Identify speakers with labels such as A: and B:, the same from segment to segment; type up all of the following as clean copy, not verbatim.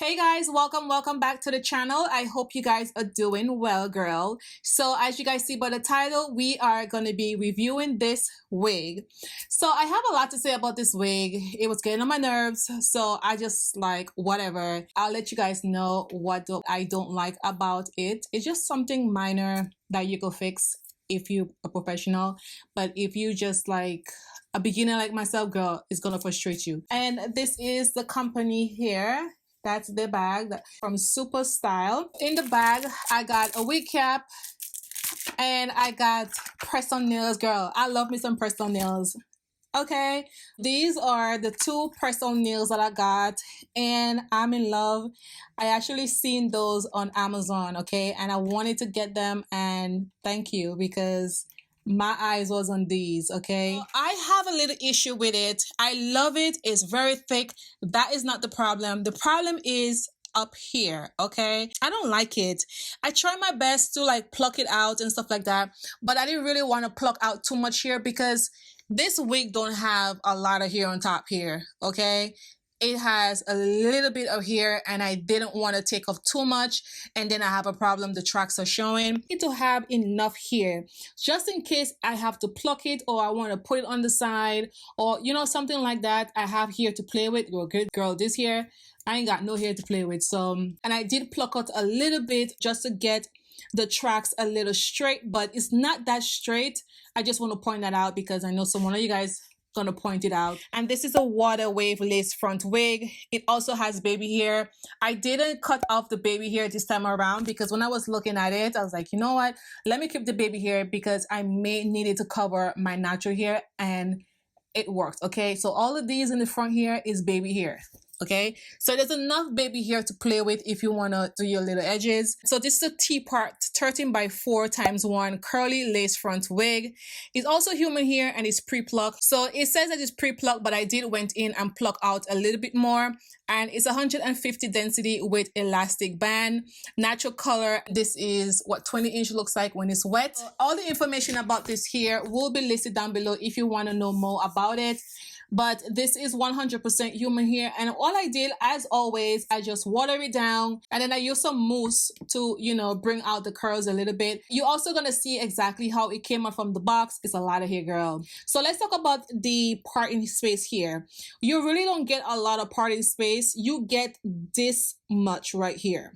A: Hey guys, welcome back to the channel. I hope you guys are doing well, girl. So as you guys see by the title, we are going to be reviewing this wig. So I have a lot to say about this wig. It was getting on my nerves, so I just like whatever. I'll let you guys know what I don't like about it. It's just something minor that you can fix if you're a professional, but if you just like a beginner like myself, girl, it's gonna frustrate you. And this is the company here. That's the bag from Super Style. In the bag, I got a wig cap and I got press-on nails, girl. I love me some press-on nails. Okay, these are the two press-on nails that I got and I'm in love. I actually seen those on Amazon, okay, and I wanted to get them, and thank you, because my eyes was on these. Okay, I have a little issue with it. I love it. It's very thick. That is not the problem. The problem is up here. Okay, I don't like it. I try my best to like pluck it out and stuff like that, but I didn't really want to pluck out too much here because this wig don't have a lot of hair on top here. Okay, it has a little bit of hair and I didn't want to take off too much, and then I have a problem. The tracks are showing. I need to have enough hair just in case I have to pluck it, or I want to put it on the side, or you know, something like that. I have hair to play with. Well, good girl, this hair I ain't got no hair to play with. So, and I did pluck out a little bit just to get the tracks a little straight, but it's not that straight. I just want to point that out because I know someone of you guys gonna point it out. And this is a water wave lace front wig. It also has baby hair. I didn't cut off the baby hair this time around because when I was looking at it, I was like, you know what, let me keep the baby hair because I may need it to cover my natural hair, and it worked. Okay, so all of these in the front here is baby hair. Okay, so there's enough baby hair to play with if you want to do your little edges. So this is a T-part 13 by 4 times 1 curly lace front wig. It's also human hair and it's pre-plucked. So it says that it's pre-plucked, but I did went in and pluck out a little bit more. And it's 150 density with elastic band. Natural color. This is what 20-inch looks like when it's wet. All the information about this hair will be listed down below if you want to know more about it. But this is 100% human hair, and all I did, as always, I just water it down and then I use some mousse to, you know, bring out the curls a little bit. You're also gonna see exactly how it came out from the box. It's a lot of hair, girl. So let's talk about the parting space here. You really don't get a lot of parting space. You get this much right here.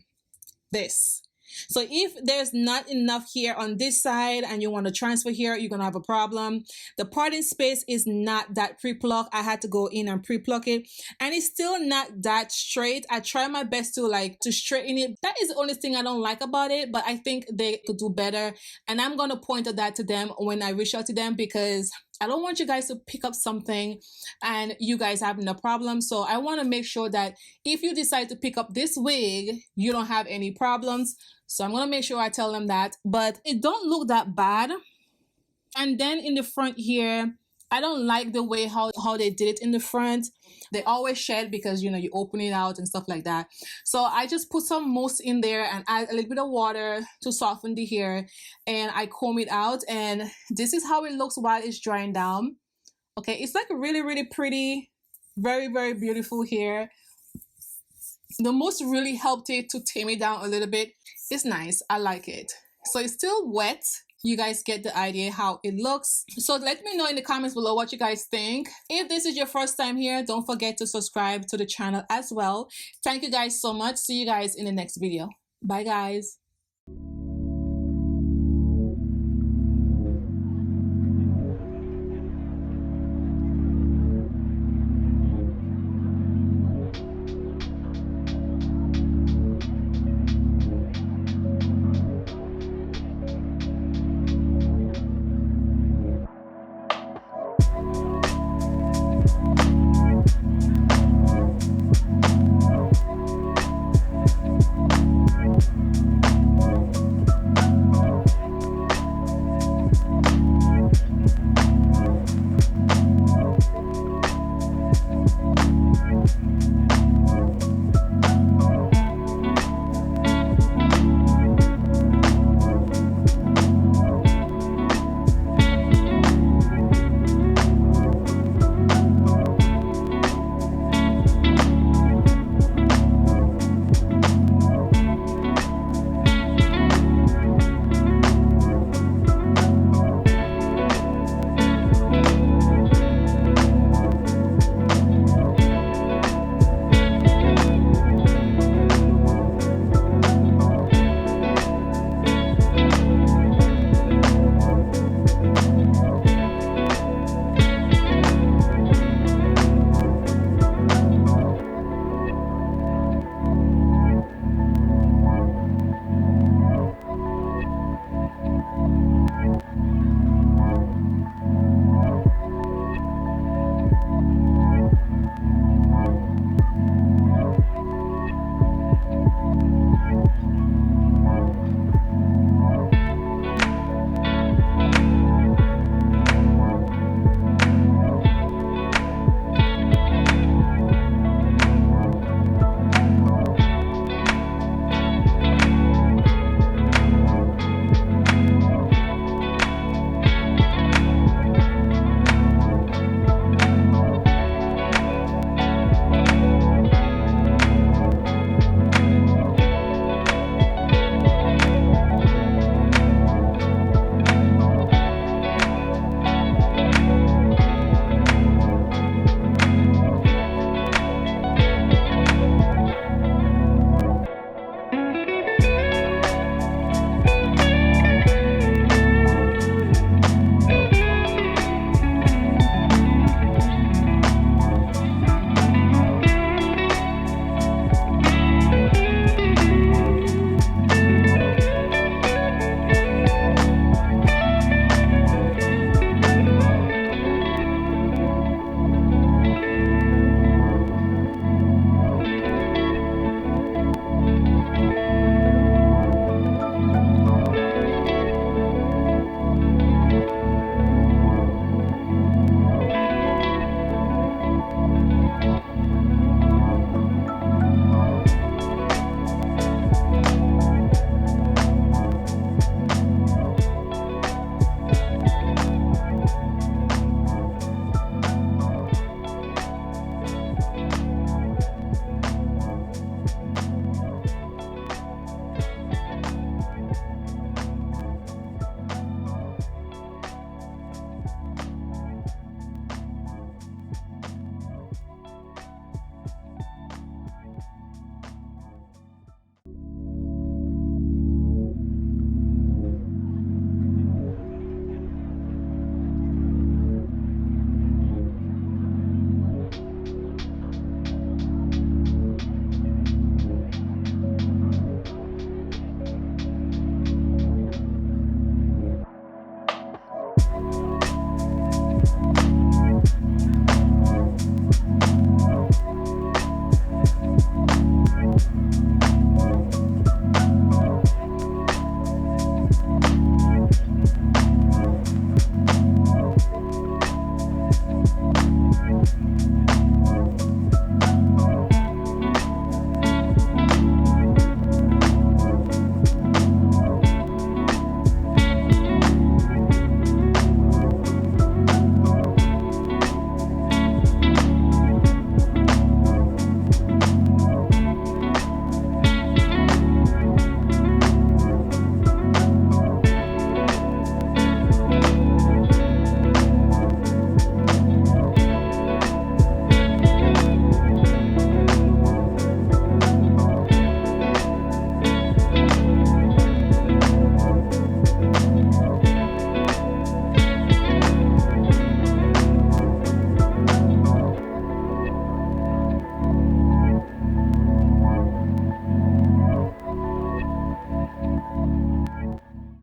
A: This. So if there's not enough hair on this side and you want to transfer here, you're gonna have a problem. The parting space is not that pre-pluck. I had to go in and pre-pluck it, and it's still not that straight. I try my best to straighten it. That is the only thing I don't like about it, but I think they could do better, and I'm gonna point out that to them when I reach out to them, because I don't want you guys to pick up something and you guys having a problem. So I want to make sure that if you decide to pick up this wig, you don't have any problems. So I'm going to make sure I tell them that, but it don't look that bad. And then in the front here, I don't like the way how they did it in the front. They always shed because, you know, you open it out and stuff like that. So I just put some mousse in there and add a little bit of water to soften the hair, and I comb it out, and this is how it looks while it's drying down. Okay, it's like really, really pretty, very, very beautiful hair. The mousse really helped it to tame it down a little bit. It's nice. I like it. So it's still wet. You guys get the idea how it looks. So let me know in the comments below what you guys think. If this is your first time here, don't forget to subscribe to the channel as well. Thank you guys so much. See you guys in the next video. Bye, guys.